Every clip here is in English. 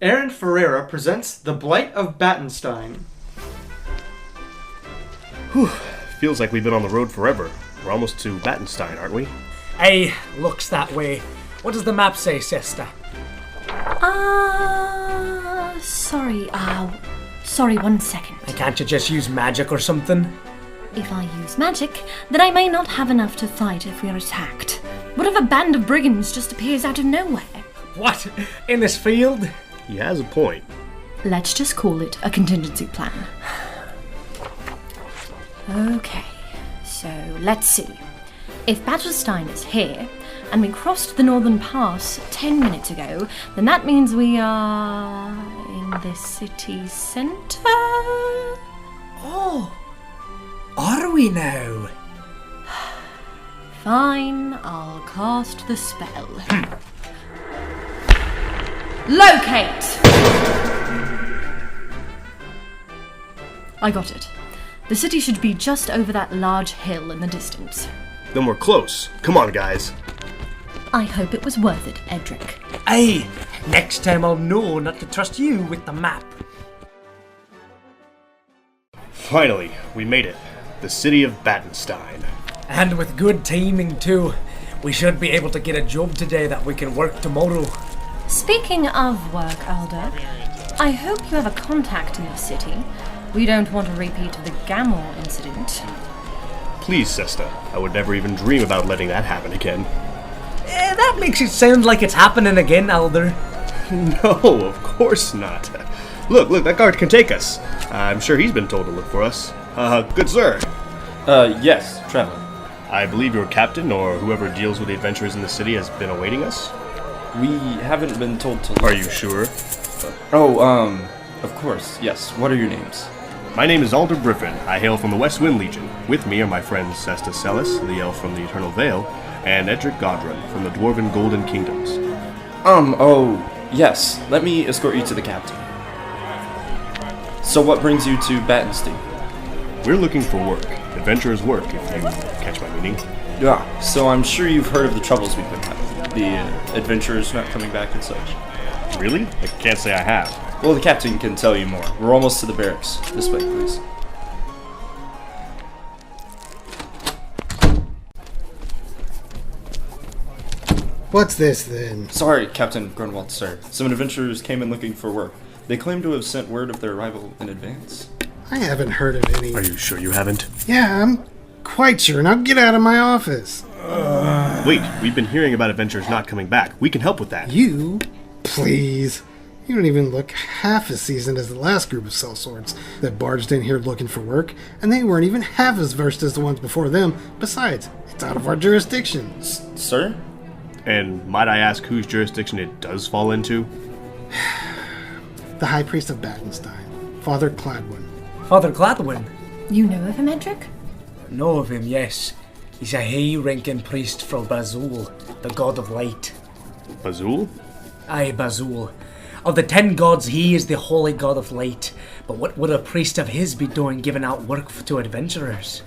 Ferrara presents The Blight of Battenstein. Whew, feels like we've been on the road forever. We're almost to Battenstein, aren't we? Aye, looks that way. What does the map say, Sesta? Sorry, 1 second. Can't you just use magic or something? If I use magic, then I may not have enough to fight if we are attacked. What if a band of brigands just appears out of nowhere? What? In this field? He has a point. Let's just call it a contingency plan. Okay, so let's see. If Battenstein is here, and we crossed the northern pass 10 minutes ago, then that means we are in the city centre? Oh, are we now? Fine, I'll cast the spell. Locate! I got it. The city should be just over that large hill in the distance. Then we're close. Come on, guys. I hope it was worth it, Edrick. Aye, next time I'll know not to trust you with the map. Finally, we made it. The city of Battenstein. And with good timing too. We should be able to get a job today that we can work tomorrow. Speaking of work, Alder, I hope you have a contact in the city. We don't want a repeat of the Gamor incident. Please, Sesta. I would never even dream about letting that happen again. That makes it sound like it's happening again, Alder. No, of course not. Look, that guard can take us. I'm sure he's been told to look for us. Good sir. Yes, traveler. I believe your captain, or whoever deals with the adventurers in the city, has been awaiting us. We haven't been told to look. Are you sure? Of course, yes. What are your names? My name is Alder Briffen. I hail from the West Wind Legion. With me are my friends Sesta Celis, the elf from the Eternal Vale, and Edrick Godrunn from the Dwarven Golden Kingdoms. Yes. Let me escort you to the captain. So what brings you to Battenstein? We're looking for work. Adventurers' work, if you catch my meaning. Yeah, so I'm sure you've heard of the troubles we've been having. The adventurers not coming back and such. Really? I can't say I have. Well, the captain can tell you more. We're almost to the barracks. This way, please. What's this, then? Sorry, Captain Grunwald, sir. Some adventurers came in looking for work. They claim to have sent word of their arrival in advance. I haven't heard of any. Are you sure you haven't? Yeah, I'm quite sure. Now get out of my office. Wait, we've been hearing about adventurers not coming back. We can help with that. You? Please. You don't even look half as seasoned as the last group of sellswords that barged in here looking for work, and they weren't even half as versed as the ones before them. Besides, it's out of our jurisdiction. Sir? And might I ask whose jurisdiction it does fall into? The High Priest of Battenstein, Father Cladwyn. Father Cladwyn? You know of him, Edrick? Know of him, yes. He's a high-ranking priest from Bazul, the god of light. Bazul? Aye, Bazul. Of the 10 gods, he is the holy god of light. But what would a priest of his be doing giving out work to adventurers?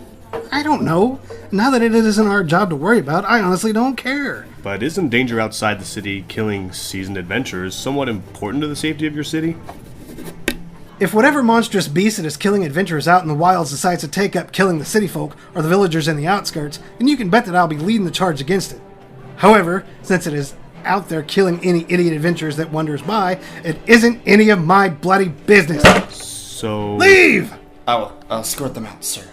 I don't know. Now that it isn't our job to worry about, I honestly don't care. But isn't danger outside the city, killing seasoned adventurers, somewhat important to the safety of your city? If whatever monstrous beast that is killing adventurers out in the wilds decides to take up killing the city folk or the villagers in the outskirts, then you can bet that I'll be leading the charge against it. However, since it is out there killing any idiot adventurers that wanders by, it isn't any of my bloody business. So... Leave! I'll escort them out, sir.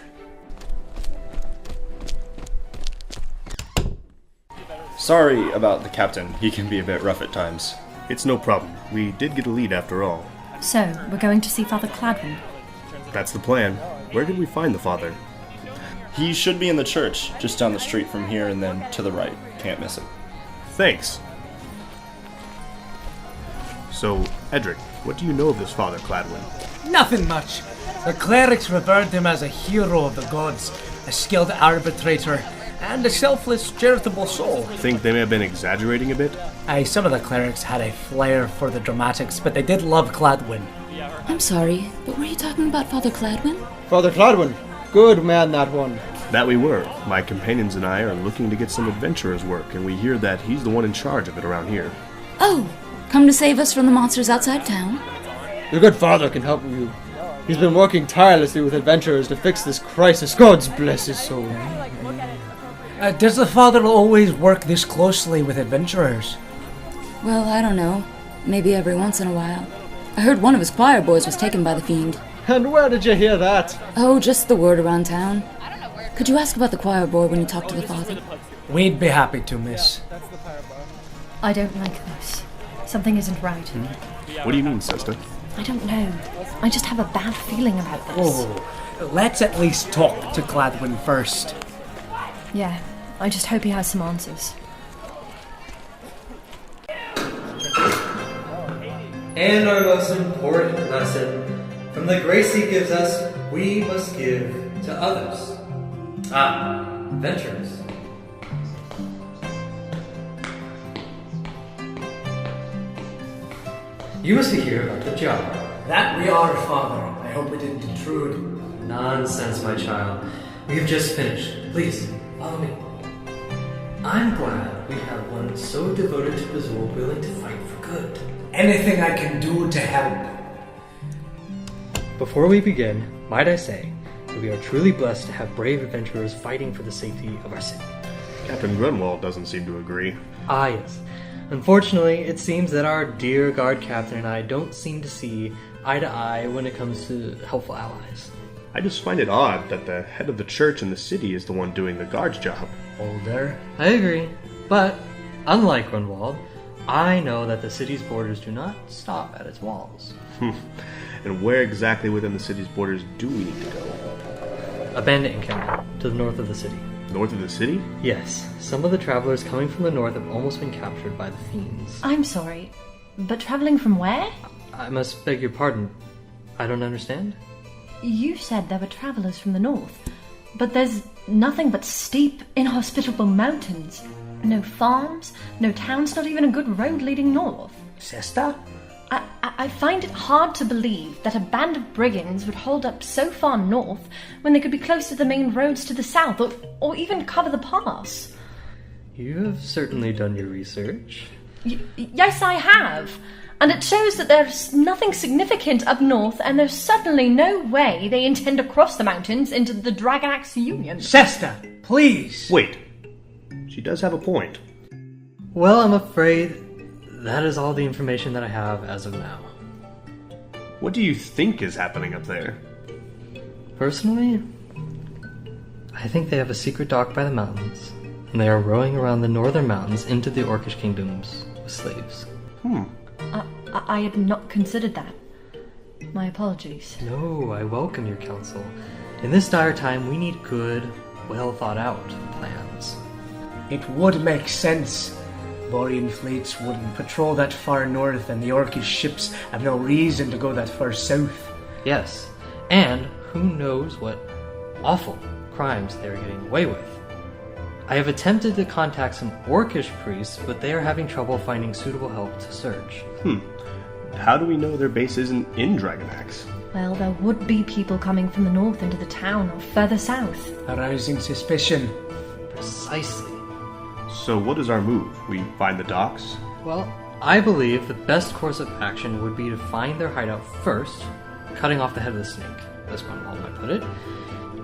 Sorry about the captain. He can be a bit rough at times. It's no problem. We did get a lead after all. So, we're going to see Father Cladwyn. That's the plan. Where did we find the father? He should be in the church, just down the street from here and then to the right. Can't miss it. Thanks. So, Edrick, what do you know of this Father Cladwyn? Nothing much. The clerics revered him as a hero of the gods, a skilled arbitrator, and a selfless, charitable soul. Think they may have been exaggerating a bit? Aye, some of the clerics had a flair for the dramatics, but they did love Cladwyn. I'm sorry, but were you talking about Father Cladwyn? Father Cladwyn. Good man, that one. That we were. My companions and I are looking to get some adventurers' work, and we hear that he's the one in charge of it around here. Oh, Come to save us from the monsters outside town? Your good father can help you. He's been working tirelessly with adventurers to fix this crisis. God bless his soul. Does the father always work this closely with adventurers? Well, I don't know. Maybe every once in a while. I heard one of his choir boys was taken by the fiend. And where did you hear that? Oh, just the word around town. Could you ask about the choir boy when you talk to the father? We'd be happy to, miss. I don't like this. Something isn't right. What do you mean, Sesta? I don't know. I just have a bad feeling about this. Oh, let's at least talk to Cladwyn first. Yeah, I just hope he has some answers. And our most important lesson, from the grace he gives us, we must give to others. Adventurers. You must be here about the job. That we are, father. I hope we didn't intrude. Nonsense, my child. We have just finished. Please, follow me. I'm glad we have one so devoted to Azul willing to fight for good. Anything I can do to help. Before we begin, might I say that we are truly blessed to have brave adventurers fighting for the safety of our city. Captain Grunwald doesn't seem to agree. Ah, yes. Unfortunately, it seems that our dear guard captain and I don't seem to see eye to eye when it comes to helpful allies. I just find it odd that the head of the church in the city is the one doing the guard's job. Alder. I agree. But, unlike Grunwald, I know that the city's borders do not stop at its walls. And where exactly within the city's borders do we need to go? A bandit encampment to the north of the city. North of the city? Yes, some of the travelers coming from the north have almost been captured by the fiends. I'm sorry, but travelling from where? I must beg your pardon. I don't understand. You said there were travellers from the north, but there's nothing but steep, inhospitable mountains. No farms, no towns, not even a good road leading north. Sesta? I find it hard to believe that a band of brigands would hold up so far north when they could be close to the main roads to the south, or even cover the pass. You have certainly done your research. Yes, I have. And it shows that there's nothing significant up north, and there's certainly no way they intend to cross the mountains into the Dragon Axe Union. Sesta, please! Wait. She does have a point. Well, I'm afraid that is all the information that I have as of now. What do you think is happening up there? Personally, I think they have a secret dock by the mountains, and they are rowing around the northern mountains into the Orcish kingdoms with slaves. I had not considered that. My apologies. No, I welcome your counsel. In this dire time, we need good, well thought out plans. It would make sense. Borean fleets wouldn't patrol that far north, and the Orcish ships have no reason to go that far south. Yes, and who knows what awful crimes they are getting away with. I have attempted to contact some Orcish priests, but they are having trouble finding suitable help to search. How do we know their base isn't in Dragon Axe? Well, there would be people coming from the north into the town or further south. Arousing suspicion. Precisely. So what is our move? We find the docks? Well, I believe the best course of action would be to find their hideout first, cutting off the head of the snake, as Grunwald might put it.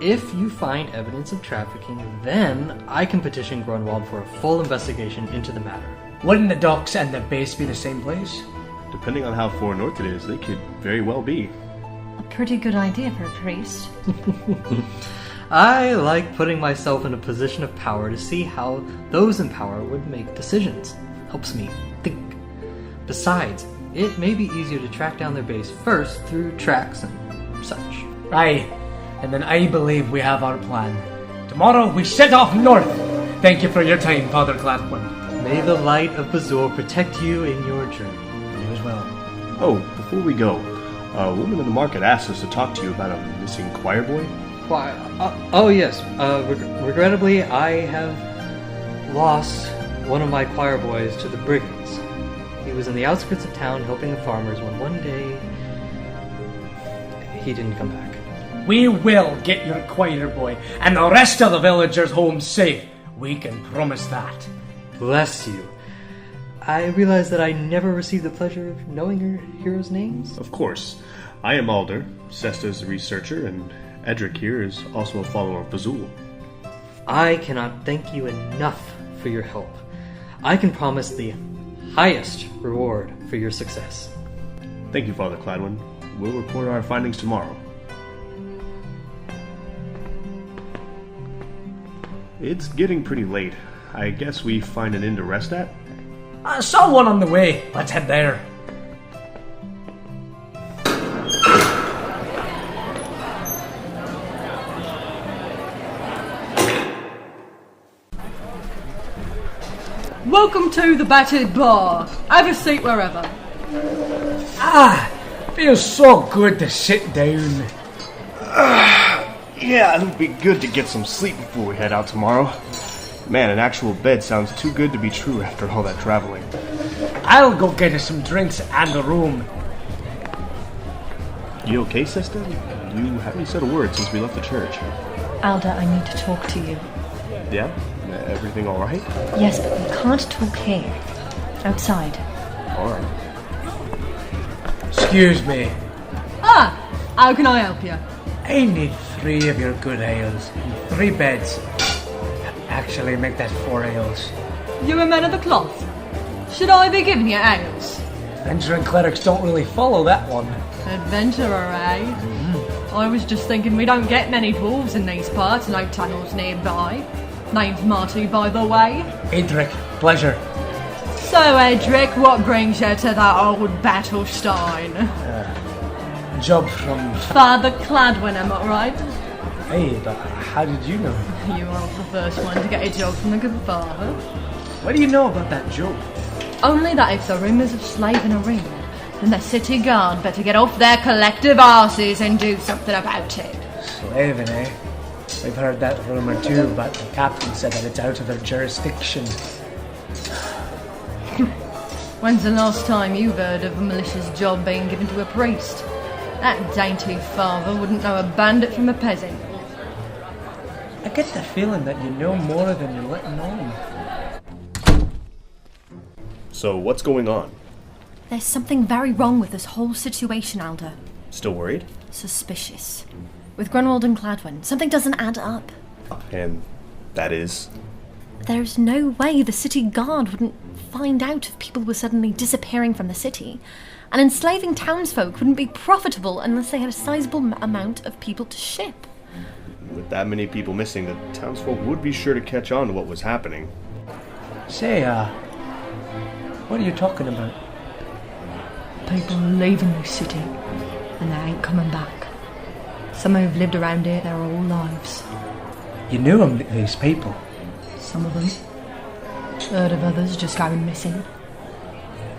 If you find evidence of trafficking, then I can petition Grunwald for a full investigation into the matter. Wouldn't the docks and the base be the same place? Depending on how far north it is, they could very well be. A pretty good idea for a priest. I like putting myself in a position of power to see how those in power would make decisions. Helps me think. Besides, it may be easier to track down their base first through tracks and such. Aye, and then I believe we have our plan. Tomorrow we set off north. Thank you for your time, Father Cladwyn. May the light of Bazur protect you in your journey. You as well. Oh, before we go, a woman in the market asked us to talk to you about a missing choir boy. Why? Oh yes. Regrettably, I have lost one of my choir boys to the brigands. He was in the outskirts of town helping the farmers when one day he didn't come back. We will get your choir boy and the rest of the villagers home safe. We can promise that. Bless you. I realize that I never received the pleasure of knowing your heroes' names. Of course. I am Alder, Sesta's researcher, and Edrick here is also a follower of Bazul. I cannot thank you enough for your help. I can promise the highest reward for your success. Thank you, Father Cladwyn. We'll report our findings tomorrow. It's getting pretty late. I guess we find an inn to rest at? I saw one on the way. Let's head there. Welcome to the Battered Bar. Have a seat wherever. Feels so good to sit down. Yeah, it would be good to get some sleep before we head out tomorrow. Man, an actual bed sounds too good to be true after all that traveling. I'll go get us some drinks and a room. You okay, Sesta? You haven't said a word since we left the church. Alder, I need to talk to you. Yeah? Everything alright? Yes, but we can't talk here. Outside. Alright. Excuse me. How can I help you? I need 3 of your good ales and 3 beds. Actually, make that 4 ales. You a man of the cloth? Should I be giving you ales? Adventuring clerics don't really follow that one. Adventurer, eh? Mm-hmm. I was just thinking we don't get many dwarves in these parts, no tunnels nearby. Name's Marty, by the way. Edrick, pleasure. So, Edrick, what brings you to that old Battenstein? Job from... Father Cladwyn, am I right? Hey, but how did you know? You aren't the first one to get a job from the good father. What do you know about that job? Only that if the rumours of slaving are real, then the city guard better get off their collective arses and do something about it. Slaving, eh? We've heard that rumour too, but the captain said that it's out of their jurisdiction. When's the last time you've heard of a malicious job being given to a priest? That dainty father wouldn't know a bandit from a peasant. I get the feeling that you know more than you're letting on. So, what's going on? There's something very wrong with this whole situation, Alder. Still worried? Suspicious. With Grunwald and Cladwyn, something doesn't add up. And that is? There's no way the city guard wouldn't find out if people were suddenly disappearing from the city. And enslaving townsfolk wouldn't be profitable unless they had a sizable amount of people to ship. With that many people missing, the townsfolk would be sure to catch on to what was happening. Say, what are you talking about? People leaving the city, and they ain't coming back. Some who've lived around here their whole lives. You knew them, these people? Some of them. Heard of others just going missing.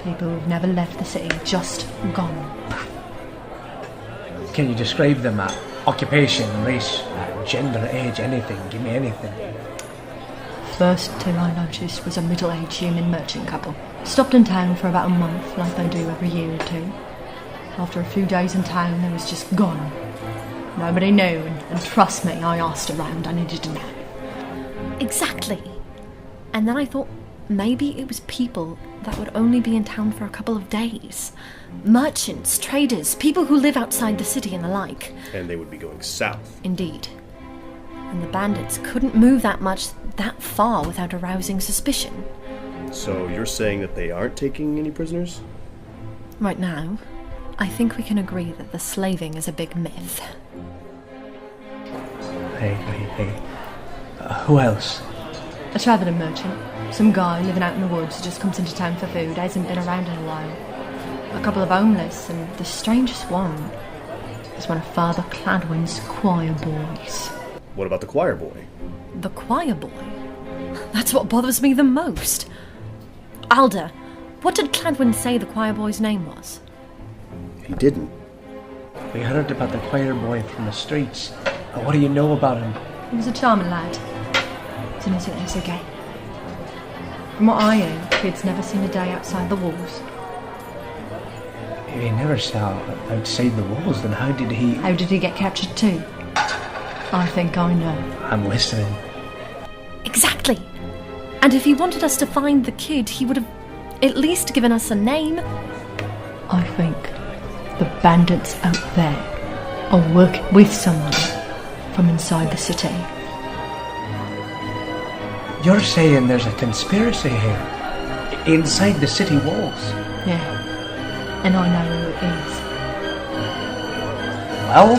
People who've never left the city, just gone. Can you describe them? Occupation, race, gender, age, anything? Give me anything. First two I noticed was a middle-aged human merchant couple. Stopped in town for about a month, like they do every year or two. After a few days in town, they was just gone. Nobody knew, and trust me, I asked around, I needed to know. Exactly. And then I thought maybe it was people that would only be in town for a couple of days. Merchants, traders, people who live outside the city and the like. And they would be going south. Indeed. And the bandits couldn't move that far without arousing suspicion. So you're saying that they aren't taking any prisoners? Right now, I think we can agree that the slaving is a big myth. Hey. Who else? A travelling merchant. Some guy living out in the woods just comes into town for food, hasn't been around in a while. A couple of homeless, and the strangest one is one of Father Cladwyn's choir boys. What about the choir boy? The choir boy? That's what bothers me the most. Alder, what did Cladwyn say the choir boy's name was? He didn't. We heard about the choir boy from the streets. What do you know about him? He was a charming lad. He's innocent as a gay. From what I heard, kids never seen a day outside the walls. If he never saw outside the walls, then how did he... How did he get captured too? I think I know. I'm listening. Exactly. And if he wanted us to find the kid, he would have at least given us a name. I think the bandits out there are working with somebody from inside the city. You're saying there's a conspiracy here? Inside the city walls? Yeah, and I know who it is. Well?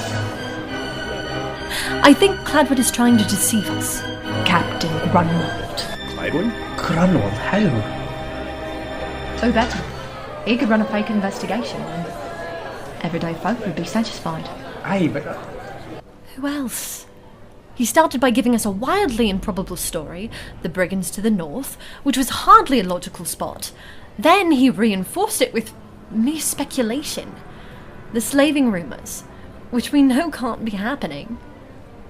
I think Cladwyn is trying to deceive us. Captain Grunwald. Cladwyn? Grunwald, how? Who better? He could run a fake investigation and everyday folk would be satisfied. Aye, but... Who else? He started by giving us a wildly improbable story, the brigands to the north, which was hardly a logical spot. Then he reinforced it with mere speculation. The slaving rumours, which we know can't be happening.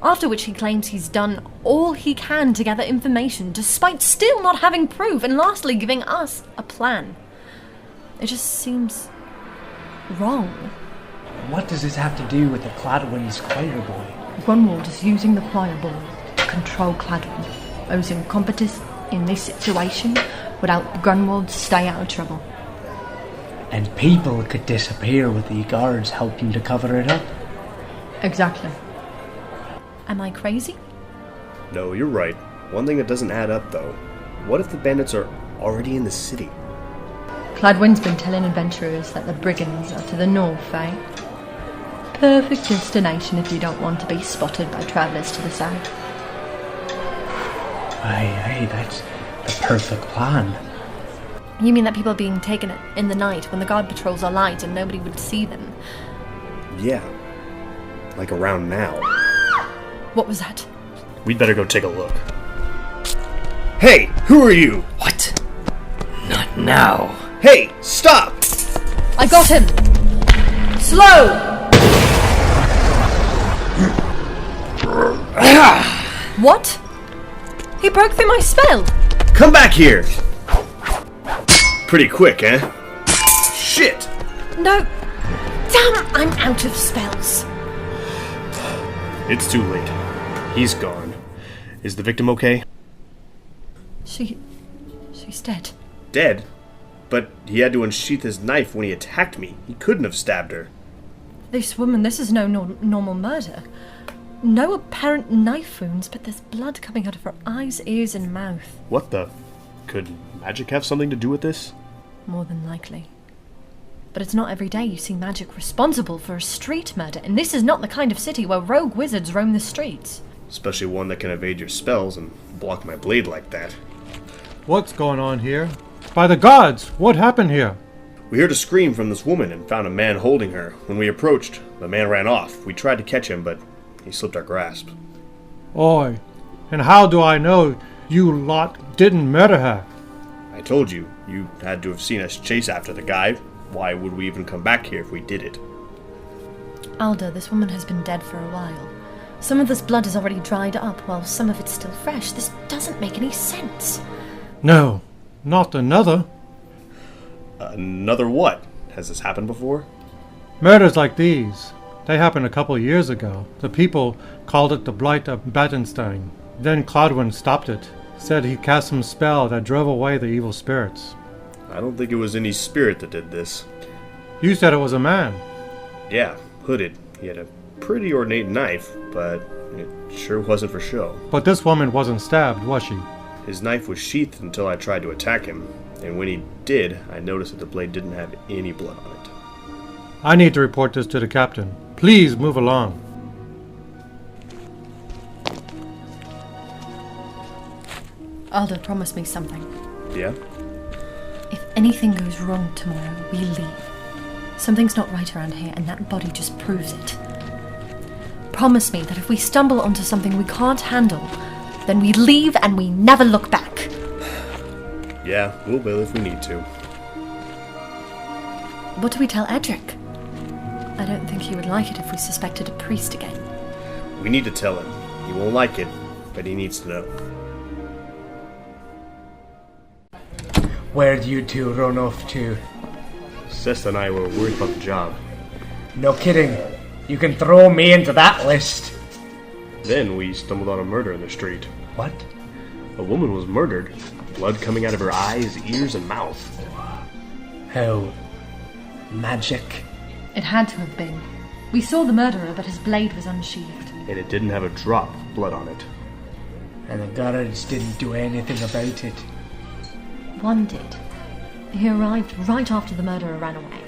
After which he claims he's done all he can to gather information, despite still not having proof, and lastly giving us a plan. It just seems wrong. What does this have to do with the Cladwyn's choir boy? Grunwald is using the choir boy to control Cladwyn. Those incompetent in this situation would help Grunwald stay out of trouble. And people could disappear with the guards helping to cover it up. Exactly. Am I crazy? No, you're right. One thing that doesn't add up, though. What if the bandits are already in the city? Cladwyn's been telling adventurers that the brigands are to the north, eh? Perfect destination if you don't want to be spotted by travellers to the south. Aye, that's the perfect plan. You mean that people are being taken in the night when the guard patrols are light and nobody would see them? Yeah. Like around now. What was that? We'd better go take a look. Hey, who are you? What? Not now. Hey, stop! I got him! Slow! What? He broke through my spell! Come back here! Pretty quick, eh? Shit! No! Damn, I'm out of spells! It's too late. He's gone. Is the victim okay? She's dead. Dead? But he had to unsheath his knife when he attacked me. He couldn't have stabbed her. This woman, this is no normal murder. No apparent knife wounds, but there's blood coming out of her eyes, ears, and mouth. What the? Could magic have something to do with this? More than likely. But it's not every day you see magic responsible for a street murder, and this is not the kind of city where rogue wizards roam the streets. Especially one that can evade your spells and block my blade like that. What's going on here? By the gods, what happened here? We heard a scream from this woman and found a man holding her. When we approached, the man ran off. We tried to catch him, but he slipped our grasp. Oi, and how do I know you lot didn't murder her? I told you, you had to have seen us chase after the guy. Why would we even come back here if we did it? Alder, this woman has been dead for a while. Some of this blood is already dried up, while some of it's still fresh. This doesn't make any sense. No, not another. Another what? Has this happened before? Murders like these, they happened a couple years ago. The people called it the Blight of Battenstein. Then Cladwyn stopped it. Said he cast some spell that drove away the evil spirits. I don't think it was any spirit that did this. You said it was a man. Yeah, hooded. He had a pretty ornate knife, but it sure wasn't for show. But this woman wasn't stabbed, was she? His knife was sheathed until I tried to attack him, and when he did, I noticed that the blade didn't have any blood on it. I need to report this to the captain. Please move along. Alder, promise me something. Yeah? If anything goes wrong tomorrow, we leave. Something's not right around here, and that body just proves it. Promise me that if we stumble onto something we can't handle, then we leave and we never look back. Yeah, we'll bail if we need to. What do we tell Edrick? I don't think he would like it if we suspected a priest again. We need to tell him. He won't like it, but he needs to know. Where'd you two run off to? Sesta and I were worried about the job. No kidding. You can throw me into that list. Then we stumbled on a murder in the street. What? A woman was murdered. Blood coming out of her eyes, ears, and mouth. How? Magic? It had to have been. We saw the murderer, but his blade was unsheathed. And it didn't have a drop of blood on it. And the guards didn't do anything about it. One did. He arrived right after the murderer ran away.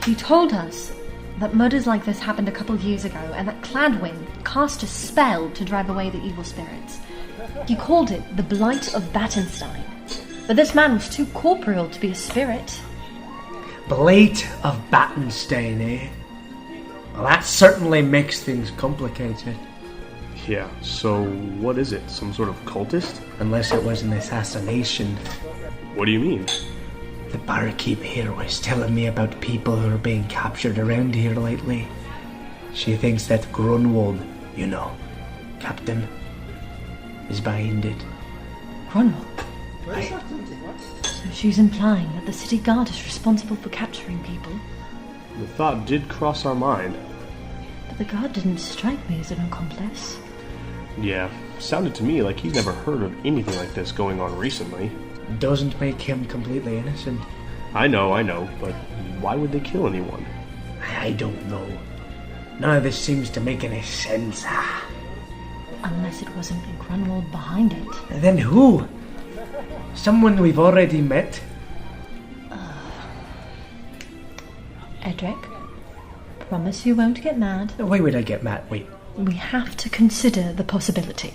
He told us that murders like this happened a couple years ago and that Cladwyn cast a spell to drive away the evil spirits. He called it the Blight of Battenstein. But this man was too corporeal to be a spirit. Blight of Battenstein, eh? Well, that certainly makes things complicated. Yeah, so what is it? Some sort of cultist? Unless it was an assassination. What do you mean? The barkeep here was telling me about people who are being captured around here lately. She thinks that Grunwald, you know, Captain, is behind it. Grunwald? So she's implying that the city guard is responsible for capturing people. The thought did cross our mind. But the guard didn't strike me as an accomplice. Yeah, sounded to me like he's never heard of anything like this going on recently. Doesn't make him completely innocent. I know, but why would they kill anyone? I don't know. None of this seems to make any sense. Unless it wasn't Grunwald behind it. And then who? Someone we've already met? Edrick, promise you won't get mad. Why would I get mad? Wait. We have to consider the possibility.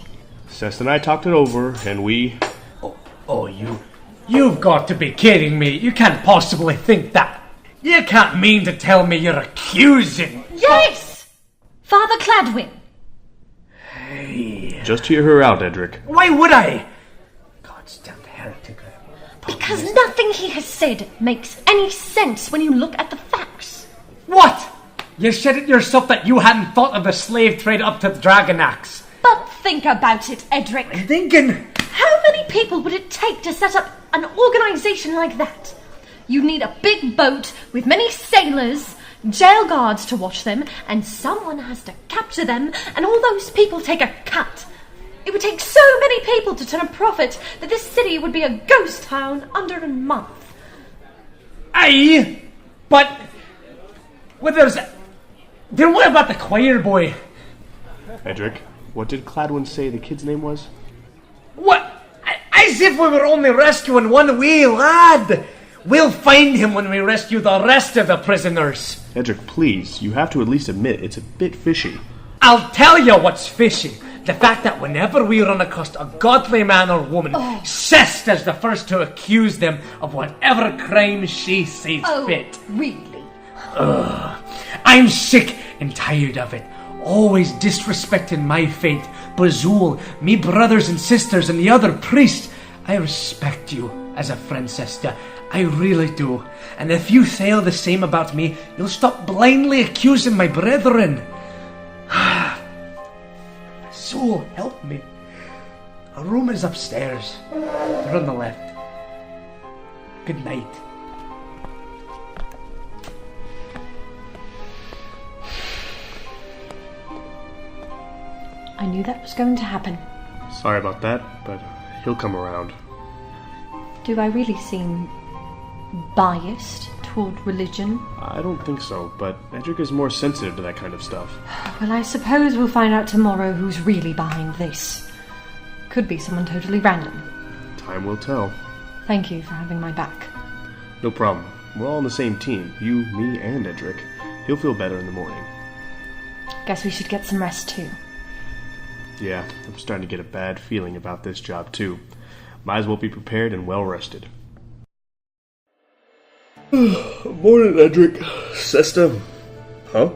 Sesta and I talked it over, and we... You've got to be kidding me. You can't possibly think that. You can't mean to tell me you're accusing... Yes! Father Cladwyn! Hey... Just hear her out, Edrick. Why would I? Goddamn heretic. Because nothing he has said makes any sense when you look at the facts. What? You said it yourself that you hadn't thought of the slave trade up to the Dragon Axe. But think about it, Edrick. I'm thinking... How many people would it take to set up an organisation like that? You need a big boat with many sailors, jail guards to watch them, and someone has to capture them, and all those people take a cut. It would take so many people to turn a profit that this city would be a ghost town under a month. Aye, but... Well, then what about the choir boy? Edrick, what did Cladwyn say the kid's name was? What? As if we were only rescuing one wee lad. We'll find him when we rescue the rest of the prisoners. Edrick, please, you have to at least admit it's a bit fishy. I'll tell you what's fishy. The fact that whenever we run across a godly man or woman, Sesta's the first to accuse them of whatever crime she sees fit. Really? I'm sick and tired of it. Always disrespecting my faith, Bazul, me brothers and sisters, and the other priests. I respect you as a friend, Sesta. I really do. And if you say the same about me, you'll stop blindly accusing my brethren. So help me. A room is upstairs. They're on the left. Good night. I knew that was going to happen. Sorry about that, but he'll come around. Do I really seem biased toward religion? I don't think so, but Edrick is more sensitive to that kind of stuff. Well, I suppose we'll find out tomorrow who's really behind this. Could be someone totally random. Time will tell. Thank you for having my back. No problem. We're all on the same team. You, me, and Edrick. He'll feel better in the morning. Guess we should get some rest too. Yeah, I'm starting to get a bad feeling about this job too. Might as well be prepared and well rested. Morning, Edrick. Sesta. Huh?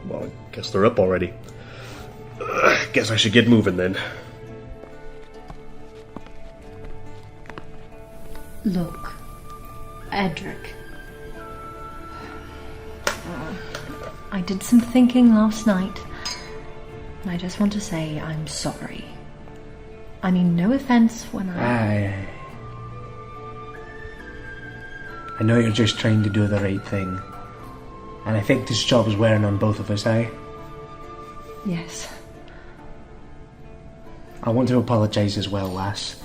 Well, I guess they're up already. Guess I should get moving then. Look, Edrick. I did some thinking last night. I just want to say I'm sorry. I mean, no offense when I know you're just trying to do the right thing. And I think this job is wearing on both of us, eh? Yes. I want to apologise as well, lass.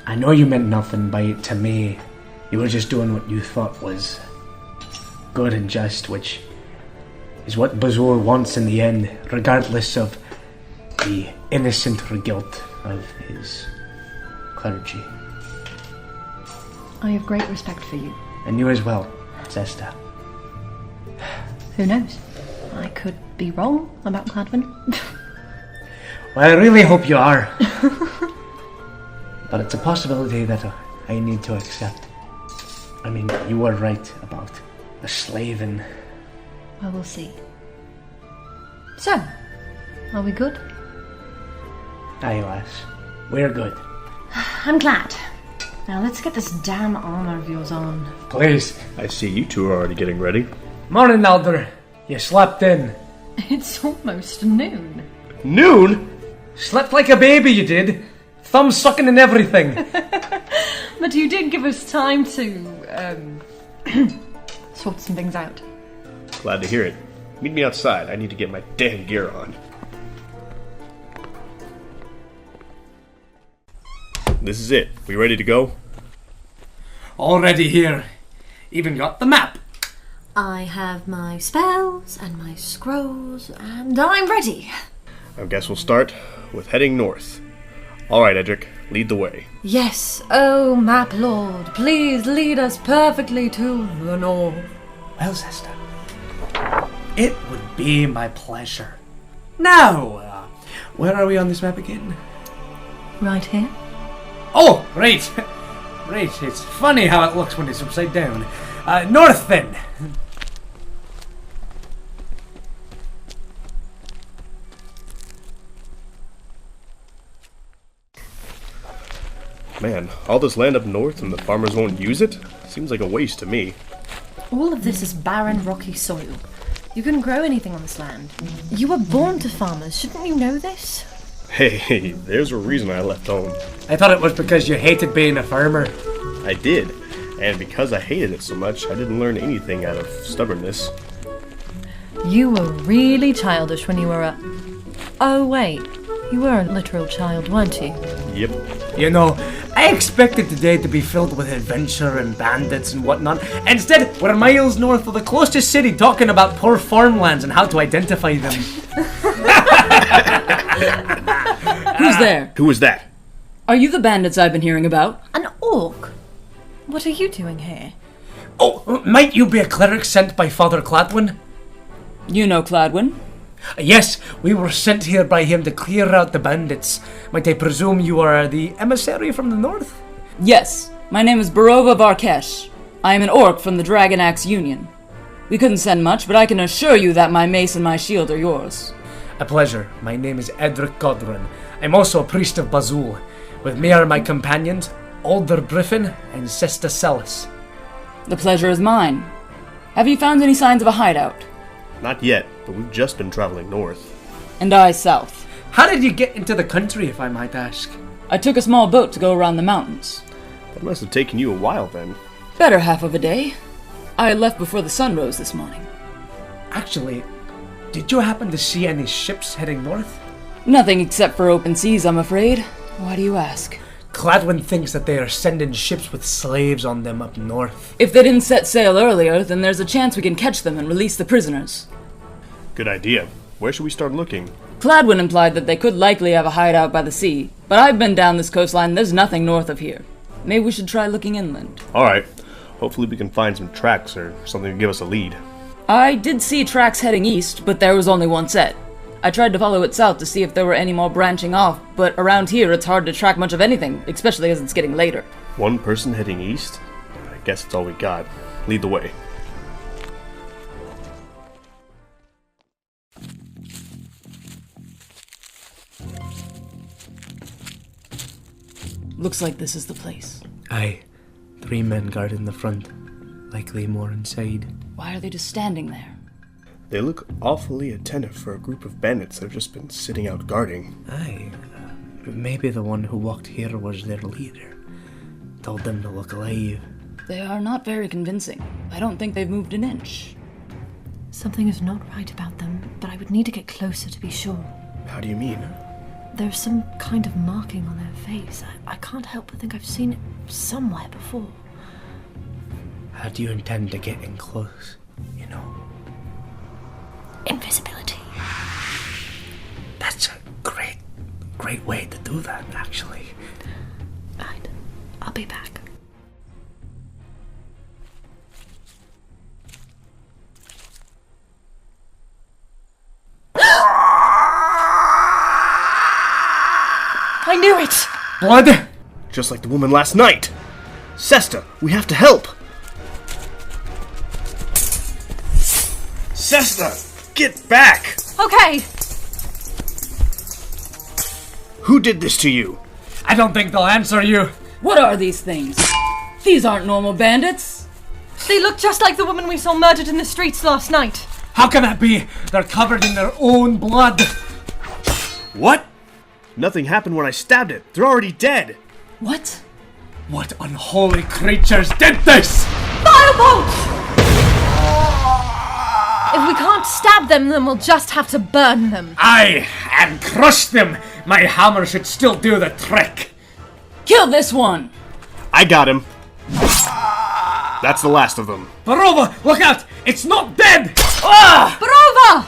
I know you meant nothing by it to me. You were just doing what you thought was good and just, which is what Bazul wants in the end, regardless of the innocent or guilt of his clergy. I have great respect for you. And you as well, Sesta. Who knows? I could be wrong about Cladwyn. Well, I really hope you are. But it's a possibility that I need to accept. I mean, you were right about the slave and... Well, we'll see. So, are we good? Aye, lass. We're good. I'm glad. Now let's get this damn armor of yours on. Please. I see you two are already getting ready. Morning, Alder. You slept in. It's almost noon. Noon? Slept like a baby, you did. Thumb sucking and everything. But you did give us time to, sort some things out. Glad to hear it. Meet me outside. I need to get my damn gear on. This is it. We ready to go? Already here. Even got the map. I have my spells and my scrolls, and I'm ready. I guess we'll start with heading north. Alright, Edrick, lead the way. Yes, oh map lord, please lead us perfectly to the north. Well, Sesta, it would be my pleasure. Now, where are we on this map again? Right here. Oh, right. Right, it's funny how it looks when it's upside down. North then. Man, all this land up north and the farmers won't use it? Seems like a waste to me. All of this is barren, rocky soil. You couldn't grow anything on this land. You were born to farmers. Shouldn't you know this? Hey, there's a reason I left home. I thought it was because you hated being a farmer. I did. And because I hated it so much, I didn't learn anything out of stubbornness. You were really childish when you were a... Oh, wait. You were a literal child, weren't you? Yep. You know, I expected today to be filled with adventure and bandits and whatnot. Instead, we're miles north of the closest city talking about poor farmlands and how to identify them. Who's there? Who is that? Are you the bandits I've been hearing about? An orc? What are you doing here? Oh, might you be a cleric sent by Father Cladwyn? You know Cladwyn? Yes, we were sent here by him to clear out the bandits. Might I presume you are the emissary from the north? Yes, my name is Barova Varkesh. I am an orc from the Dragon Axe Union. We couldn't send much, but I can assure you that my mace and my shield are yours. A pleasure. My name is Edrick Godrunn. I'm also a priest of Bazul. With me are my companions, Alder Briffen and Sesta Celis. The pleasure is mine. Have you found any signs of a hideout? Not yet, but we've just been traveling north. And I south. How did you get into the country, if I might ask? I took a small boat to go around the mountains. That must have taken you a while then. Better half of a day. I left before the sun rose this morning. Actually, did you happen to see any ships heading north? Nothing except for open seas, I'm afraid. Why do you ask? Cladwyn thinks that they are sending ships with slaves on them up north. If they didn't set sail earlier, then there's a chance we can catch them and release the prisoners. Good idea. Where should we start looking? Cladwyn implied that they could likely have a hideout by the sea, but I've been down this coastline and there's nothing north of here. Maybe we should try looking inland. Alright. Hopefully we can find some tracks or something to give us a lead. I did see tracks heading east, but there was only one set. I tried to follow it south to see if there were any more branching off, but around here it's hard to track much of anything, especially as it's getting later. One person heading east? I guess it's all we got. Lead the way. Looks like this is the place. Aye. 3 men guarding the front. Likely more inside. Why are they just standing there? They look awfully attentive for a group of bandits that have just been sitting out guarding. Aye. Maybe the one who walked here was their leader. Told them to look alive. They are not very convincing. I don't think they've moved an inch. Something is not right about them, but I would need to get closer to be sure. How do you mean? There's some kind of marking on their face. I can't help but think I've seen it somewhere before. How do you intend to get in close, you know? Invisibility. That's a great way to do that, actually. Right. I'll be back. I knew it! Blood! Just like the woman last night. Sesta, we have to help. Sesta, get back! Okay! Who did this to you? I don't think they'll answer you. What are these things? These aren't normal bandits. They look just like the woman we saw murdered in the streets last night. How can that be? They're covered in their own blood. What? Nothing happened when I stabbed it. They're already dead. What? What unholy creatures did this? Firebolt! If we can't stab them, then we'll just have to burn them. Aye, and crush them. My hammer should still do the trick. Kill this one! I got him. That's the last of them. Barova, look out! It's not dead! Barova!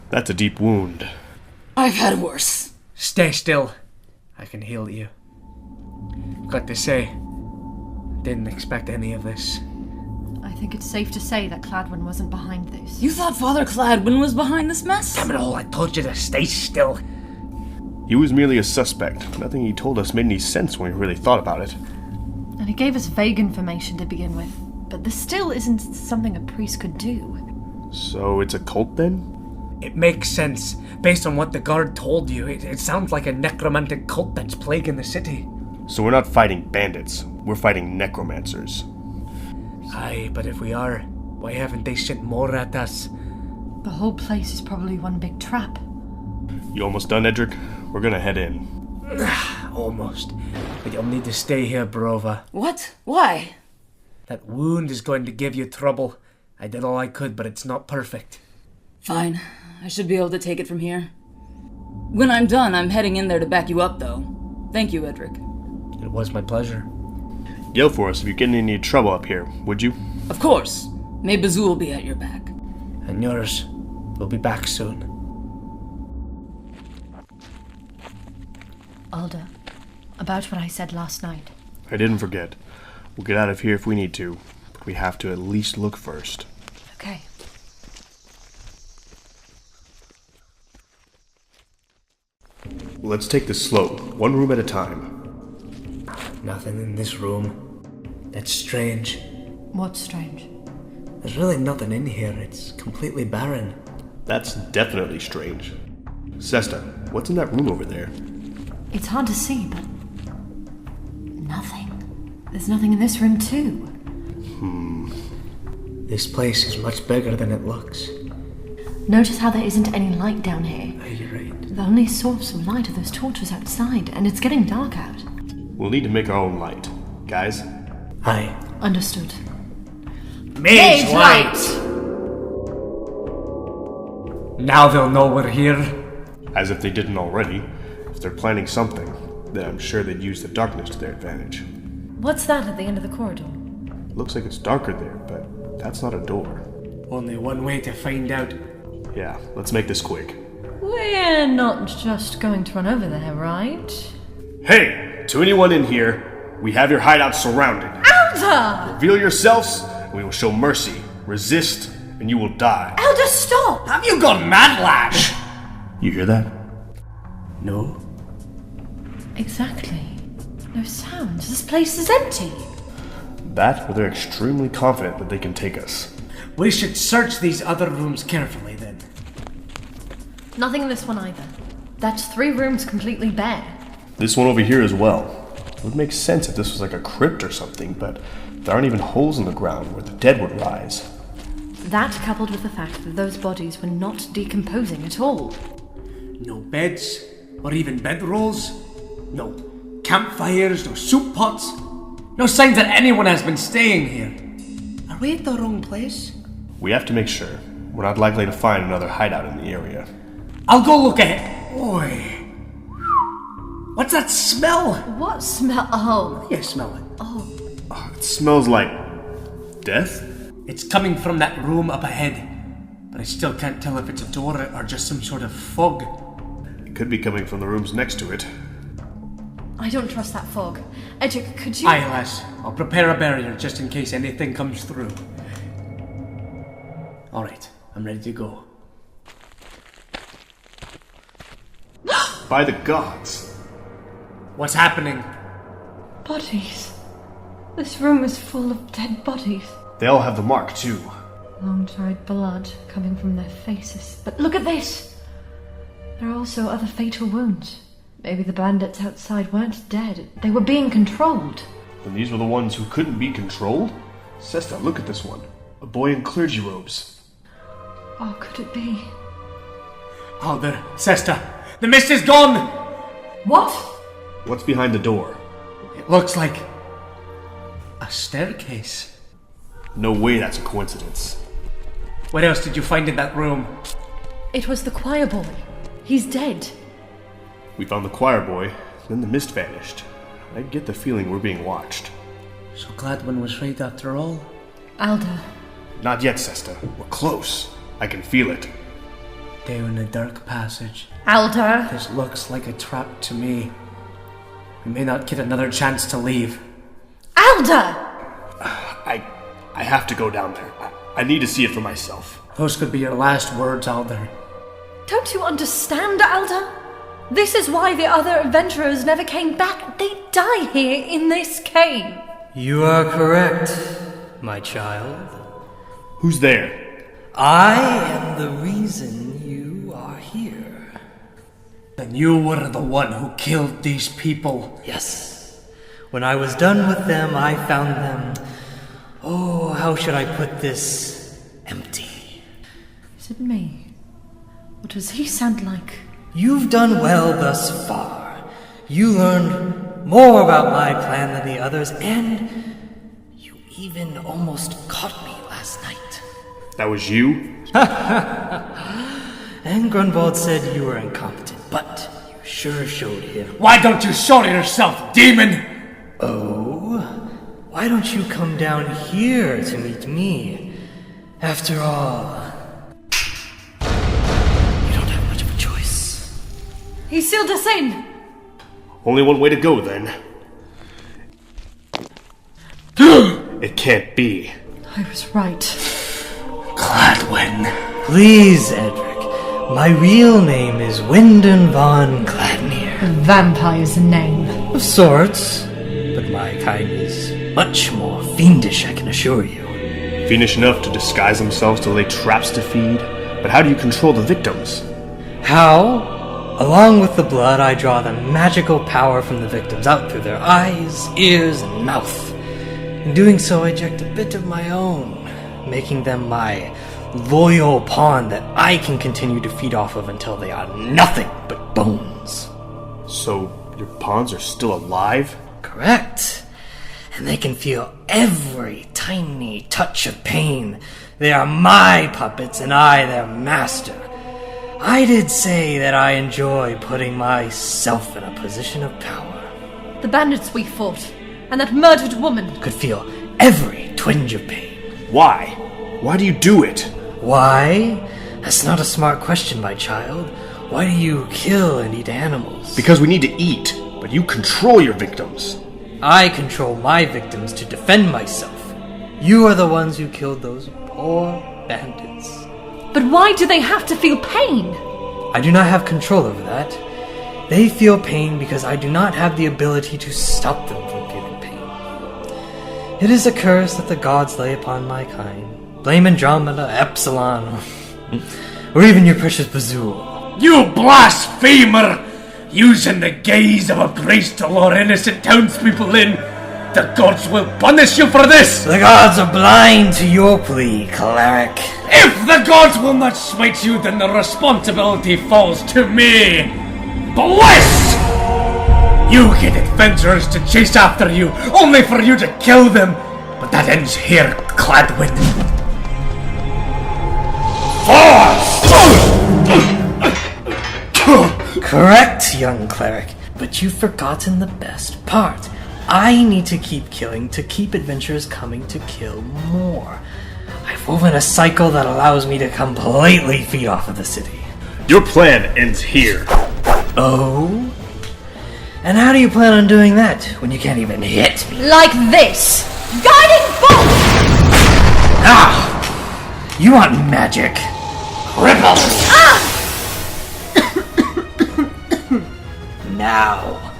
That's a deep wound. I've had worse. Stay still. I can heal you. Got to say, didn't expect any of this. I think it's safe to say that Cladwyn wasn't behind this. You thought Father Cladwyn was behind this mess? Damn it all, I told you to stay still. He was merely a suspect. Nothing he told us made any sense when we really thought about it. And he gave us vague information to begin with. But this still isn't something a priest could do. So it's a cult then? It makes sense. Based on what the guard told you, it sounds like a necromantic cult that's plaguing the city. So we're not fighting bandits. We're fighting necromancers. Aye, but if we are, why haven't they sent more at us? The whole place is probably one big trap. You almost done, Edrick? We're gonna head in. Almost. But you'll need to stay here, Barova. What? Why? That wound is going to give you trouble. I did all I could, but it's not perfect. Fine. I should be able to take it from here. When I'm done, I'm heading in there to back you up, though. Thank you, Edrick. It was my pleasure. Yell for us if you get in any trouble up here, would you? Of course. May Bazul be at your back. And yours. We'll be back soon. Alder, about what I said last night. I didn't forget. We'll get out of here if we need to, but we have to at least look first. Okay. Let's take this slow, one room at a time. Nothing in this room. That's strange. What's strange? There's really nothing in here. It's completely barren. That's definitely strange. Sesta, what's in that room over there? It's hard to see, but... nothing. There's nothing in this room, too. This place is much bigger than it looks. Notice how there isn't any light down here. Are you right? The only source of light are those torches outside, and it's getting dark out. We'll need to make our own light. Guys? Aye. Understood. Mage light! Now they'll know we're here. As if they didn't already. If they're planning something, then I'm sure they'd use the darkness to their advantage. What's that at the end of the corridor? Looks like it's darker there, but that's not a door. Only one way to find out. Yeah, let's make this quick. We're not just going to run over there, right? Hey! To anyone in here, we have your hideout surrounded. Alder! Reveal yourselves, and we will show mercy. Resist, and you will die. Alder, stop! Have you gone mad, lad? You hear that? No. Exactly. No sounds. This place is empty. That, or they're extremely confident that they can take us. We should search these other rooms carefully, then. Nothing in this one either. That's 3 rooms completely bare. This one over here as well. It would make sense if this was like a crypt or something, but there aren't even holes in the ground where the dead would rise. That coupled with the fact that those bodies were not decomposing at all. No beds, or even bedrolls. No campfires, no soup pots. No signs that anyone has been staying here. Are we at the wrong place? We have to make sure. We're not likely to find another hideout in the area. I'll go look at it. Oi. What's that smell? What smell? Oh. Yeah, smell it. Oh, it smells like death? It's coming from that room up ahead. But I still can't tell if it's a door or just some sort of fog. It could be coming from the rooms next to it. I don't trust that fog. Edrick, could you... Aye, lass. I'll prepare a barrier just in case anything comes through. Alright, I'm ready to go. By the gods. What's happening? Bodies. This room is full of dead bodies. They all have the mark, too. Long-dried blood coming from their faces. But look at this! There are also other fatal wounds. Maybe the bandits outside weren't dead. They were being controlled. Then these were the ones who couldn't be controlled? Sesta, look at this one. A boy in clergy robes. Oh, could it be? Alder, Sesta, the mist is gone! What? What's behind the door? It looks like a staircase. No way that's a coincidence. What else did you find in that room? It was the choir boy. He's dead. We found the choir boy, then the mist vanished. I get the feeling we're being watched. So Cladwyn was right after all? Alder. Not yet, Sesta. We're close. I can feel it. Down a dark passage. Alder. This looks like a trap to me. We may not get another chance to leave. Alder! I have to go down there. I need to see it for myself. Those could be your last words, Alder. Don't you understand, Alder? This is why the other adventurers never came back. They die here in this cave. You are correct, my child. Who's there? I am the reason you are here. Then you were the one who killed these people. Yes. When I was done with them, I found them... Oh, how should I put this? Empty. Is it me? What does he sound like? You've done well thus far. You learned more about my plan than the others, and you even almost caught me last night. That was you? And Grunwald said you were incompetent, but you sure showed him. Why don't you show yourself, demon? Oh? Why don't you come down here to meet me? After all, you don't have much of a choice. He sealed us in. Only one way to go, then. It can't be. I was right. Cladwyn. Please, Edrick. My real name is Wyndon von Cladnir. A vampire's name. Of sorts, but my kind is much more fiendish, I can assure you. Fiendish enough to disguise themselves to lay traps to feed? But how do you control the victims? How? Along with the blood, I draw the magical power from the victims out through their eyes, ears, and mouth. In doing so, I inject a bit of my own, making them my loyal pawn that I can continue to feed off of until they are nothing but bones. So, your pawns are still alive? Correct. And they can feel every tiny touch of pain. They are my puppets and I their master. I did say that I enjoy putting myself in a position of power. The bandits we fought, and that murdered woman. Could feel every twinge of pain. Why? Why do you do it? Why? That's not a smart question, my child. Why do you kill and eat animals? Because we need to eat, but you control your victims. I control my victims to defend myself. You are the ones who killed those poor bandits. But why do they have to feel pain? I do not have control over that. They feel pain because I do not have the ability to stop them from feeling pain. It is a curse that the gods lay upon my kind. Blame Andromeda, Epsilon, or even your precious Bazul. You blasphemer! Using the gaze of a priest to lure innocent townspeople in. The gods will punish you for this! The gods are blind to your plea, cleric. If the gods will not smite you, then the responsibility falls to me! Bless! You get adventurers to chase after you, only for you to kill them. But that ends here, Cladwyn. Correct, young cleric, but you've forgotten the best part. I need to keep killing to keep adventurers coming to kill more. I've woven a cycle that allows me to completely feed off of the city. Your plan ends here. Oh? And how do you plan on doing that when you can't even hit me? Like this! Guiding bolt! Ah! You want magic? Ripples! Ah! Now,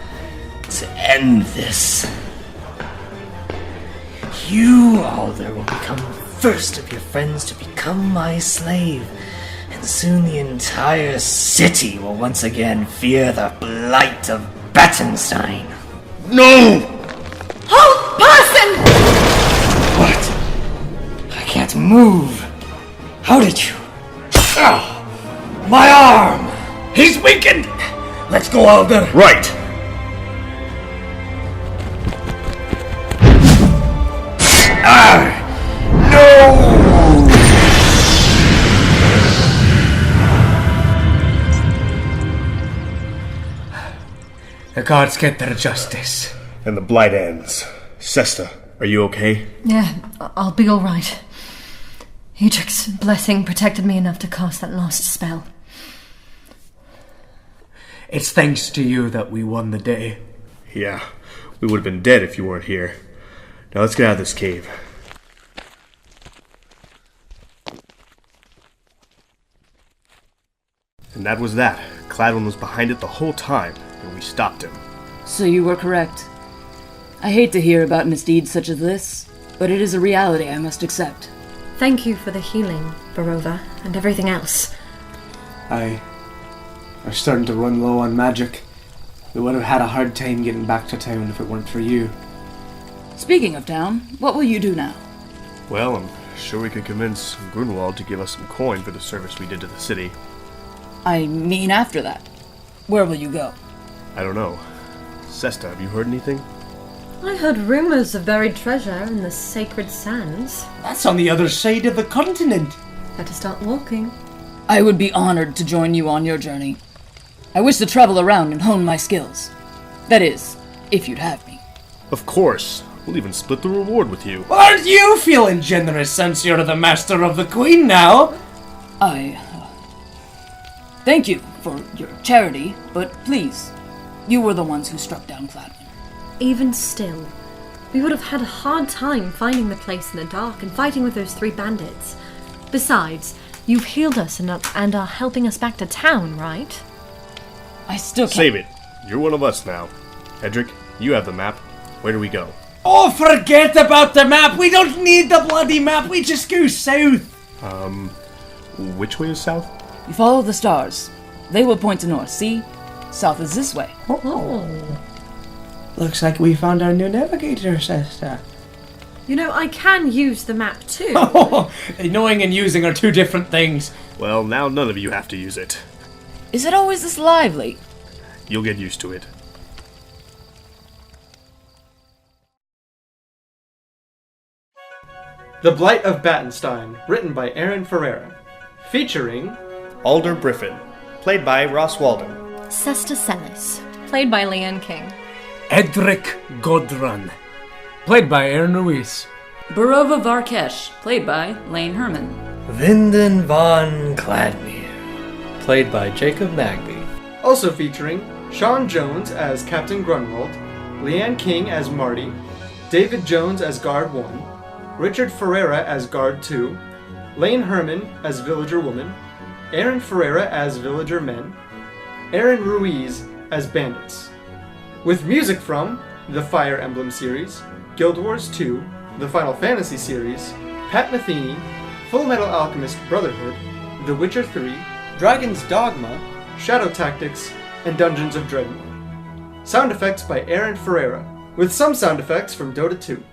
to end this, you, Alder, will become the first of your friends to become my slave, and soon the entire city will once again fear the Blight of Battenstein. No! Hold person! What? I can't move. How did you? Oh, my arm! He's weakened! Let's go, Alder. Right. No! The gods get their justice. And the blight ends. Sesta, are you okay? Yeah, I'll be alright. Edrick's blessing protected me enough to cast that last spell. It's thanks to you that we won the day. Yeah, we would have been dead if you weren't here. Now let's get out of this cave. And that was that. Cladwyn was behind it the whole time, and we stopped him. So you were correct. I hate to hear about misdeeds such as this, but it is a reality I must accept. Thank you for the healing, Barova, and everything else. I'm starting to run low on magic. We would have had a hard time getting back to town if it weren't for you. Speaking of town, what will you do now? Well, I'm sure we could convince Grunwald to give us some coin for the service we did to the city. I mean after that. Where will you go? I don't know. Sesta, have you heard anything? I heard rumors of buried treasure in the sacred sands. That's on the other side of the continent. Better start walking. I would be honored to join you on your journey. I wish to travel around and hone my skills. That is, if you'd have me. Of course. We'll even split the reward with you. Aren't you feeling generous since you're the master of the Queen now? Thank you for your charity, but please, you were the ones who struck down Cladwyn. Even still, we would have had a hard time finding the place in the dark and fighting with those 3 bandits. Besides, you've healed us and are helping us back to town, right? I still can't... Save it. You're one of us now. Edrick, you have the map. Where do we go? Oh, forget about the map! We don't need the bloody map! We just go south! Which way is south? You follow the stars. They will point to north, see? South is this way. Oh. Looks like we found our new navigator, Sesta. You know, I can use the map too. Knowing and using are 2 different things. Well, now none of you have to use it. Is it always this lively? You'll get used to it. The Blight of Battenstein, written by Ferrara. Featuring Alder Briffen, played by Ross Waldon. Sesta Celis, played by Leanne King. Edrick Godrunn, played by Ruiz. Barova Varkesh, played by Lane Herman. Wyndon von Cladnir, played by Jacob Magby. Also featuring Sean Jones as Captain Grunwald, Leanne King as Marty, David Jones as Guard 1, Richard Ferrara as Guard 2, Lane Herman as Villager Woman, Ferrara as Villager Men, Ruiz as Bandits. With music from the Fire Emblem series, Guild Wars 2, the Final Fantasy series, Metheny, Fullmetal Alchemist Brotherhood, The Witcher 3, Dragon's Dogma, Shadow Tactics, and Dungeons of Dreadnought. Sound effects by Ferrara, with some sound effects from Dota 2.